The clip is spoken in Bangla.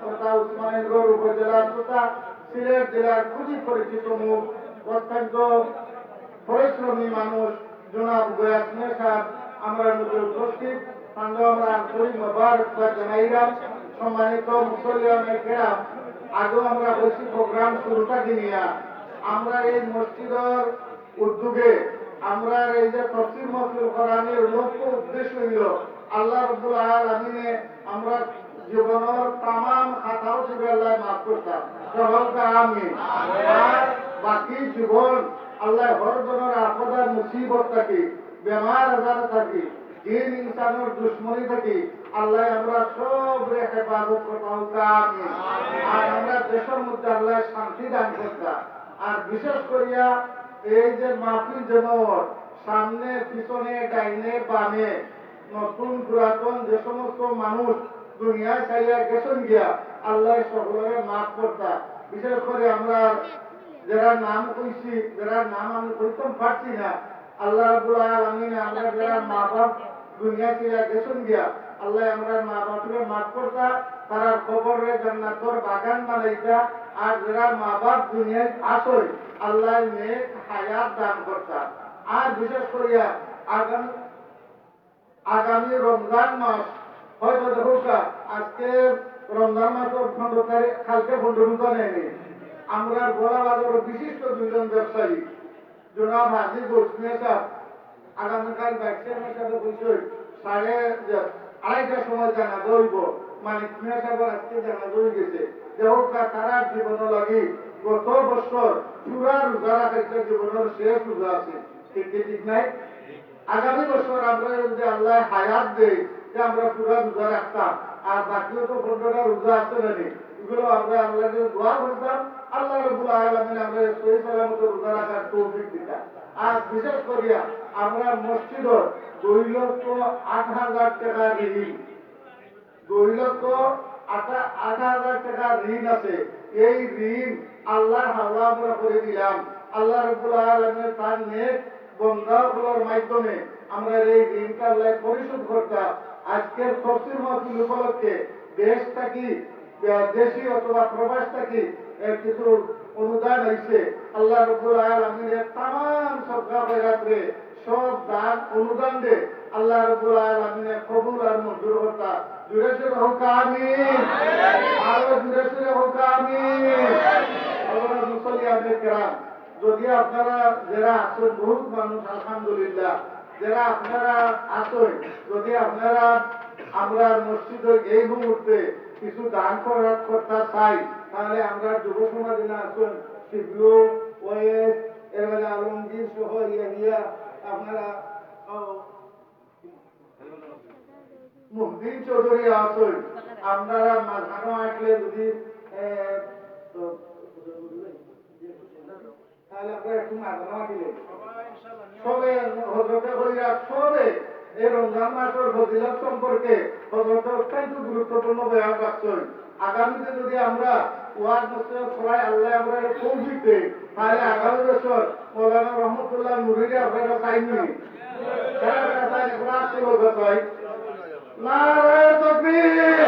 তথা উসমানীনগর উপজেলার তথা সিলেট জেলার খুবই পরিচিত মুখ, অত্যন্ত পরিশ্রমী মানুষ জনাব গয়াস সাহেব আমরা মধ্যে উপস্থিত। আমরা আন্তরিক মোবারকবাদ জানাইলাম। সম্মানিত মুসল্লিয়ানে কেরাম, আগেও আমরা বলছি প্রোগ্রাম শুরুটা নিয়া আমরা এই মসজিদের উদ্যোগে আমরা এই যে তফসির মাহফিল করানোর লক্ষ্য উদ্দেশ্য হইল আল্লাহ রাব্বুল আলামিনে আমরা জীবনের তামাম খাতাও থেকে আল্লাহ মাফ করতাম। সকলকে আমিন। আর বাকি জীবন আল্লাহ হর জনের আপদার মুসিবত থাকি, বেমার আজার থাকি, জিন ইনসানের দুশ্মনী থাকি আল্লাহ আমরা সব হেফাজত করতাম। আমিন। আর আমরা দেশের মধ্যে আল্লাহ শান্তি দান করতাম। আর বিশেষ করিয়া এই যে মাহফিল জমাওয়াত সামনে পিছনে ডাইনে বামে নতুন পুরাতন যে সমস্ত মানুষ দুনিয়ায় চাইয়া গেছেন গিয়া আল্লাহ সকলের মাফ করতা। বিশেষ করে আমরা যারা নাম কইছি, যারা নাম আমি কইতাম পারছি না, আল্লাহ রাব্বুল আলামিন আমরা যারা মা বাপ দুনিয়া চাইয়া গেছেন গিয়া আল্লাহ আমরা মা বাপকে মাফ করতা, তারা কবরে জান্নাতের বাগান বানাইতা। আর যারা মা বাপ দুনিয়ায় আসই আল্লাহ নেক হায়াত দান করতা। আর বিশেষ করিয়া আগামী রমজান মাস হয়তো দেখুকা আজকে রমজান মাসের 15 তারিখ, কালকে 15 নেয়নি। আমরা গোলাবাজারের বিশিষ্ট দুজন ব্যবসায়ী জনাব হাজি গোসমিয়া সাহেব আগামীকাল ব্যাকসের সাথে বলছে 2:30টার সময় জানা দইব, মানে মিয়া সাহেব আজকে জানা দই গেছে। দেখুকা তারা জীবন লাগি গত বছর পুরা রোজা রাখাইছে, জীবনের শেষ রোজা আছে। ঠিক নাই? আগামী বছর আমরা যদি আল্লাহ হায়াত দেয় যে আমরা পুরা রোজা রাখতাম, আর বাকিও তো 15টা রোজা আছে নাকি, এগুলো আমরা আল্লাহকে দোয়া করতাম। আল্লাহ রাব্বুল আলামিন আমরা সহি সালামত রোজা রাখার তৌফিক দিতা। আর বিশেষ করিয়া আমরা মসজিদের 2,08,000 টাকা ঋণ, 2,08,000 টাকা ঋণ আছে। এই ঋণ আল্লাহর হাওলা আমরা করে দিলাম। আল্লাহ রাব্বুল আলামিন তার নেক বন্দাগুলোর মাধ্যমে আমরা এই ঋণটা পরিশোধ করতাম। আজকের তফসির মাহফিল উপলক্ষে দেশ থাকি, দেশি অথবা প্রবাস থাকি কিছু অনুদান হয়েছে। আল্লাহ রাব্বুল আলামিনের তামাম সদকা খয়রাতে সব দান অনুদান দে আল্লাহ রাব্বুল আলামিনের কবুল আর মঞ্জুর করতা। জুড়ে জুড়ে হোক আমিন। আরো জুড়ে জুড়ে হোক আমিন। আল্লাহ মুসল্লিয়ানে কেরাম, যদি আপনারা যারা আছেন বহুত মানুষ আলহামদুলিল্লাহ, যারা আপনারা আছেন, যদি আপনারা আমরা মসজিদে এই মুহূর্তে কিছু দান করতে চাই, তাহলে আমরা যুব সমাজ না আছেন শিবলু ওয়েস এর আলমগীর সহ ইয়া আপনারা মুহদ্দিন চৌধুরী আছেন, আপনারা মাঝানো আসলে যদি তাহলে আপনারা একটু মাঝানো দিলে সবে হজরতে হইয়া সবে এই রমজান মাসের ফজিলত সম্পর্কে হজরত অত্যন্ত গুরুত্বপূর্ণ বয়ান রাখছেন। আগামীতে যদি আমরা ওয়াজ নসিহত করাই আল্লাহ আমরা তৌফিক দেই, তাহলে আগামী বছর মৌলানা রহমতুল্লাহ নুরীকে আপনারা চাইনি যারা চাই নারায়ে তাকবীর।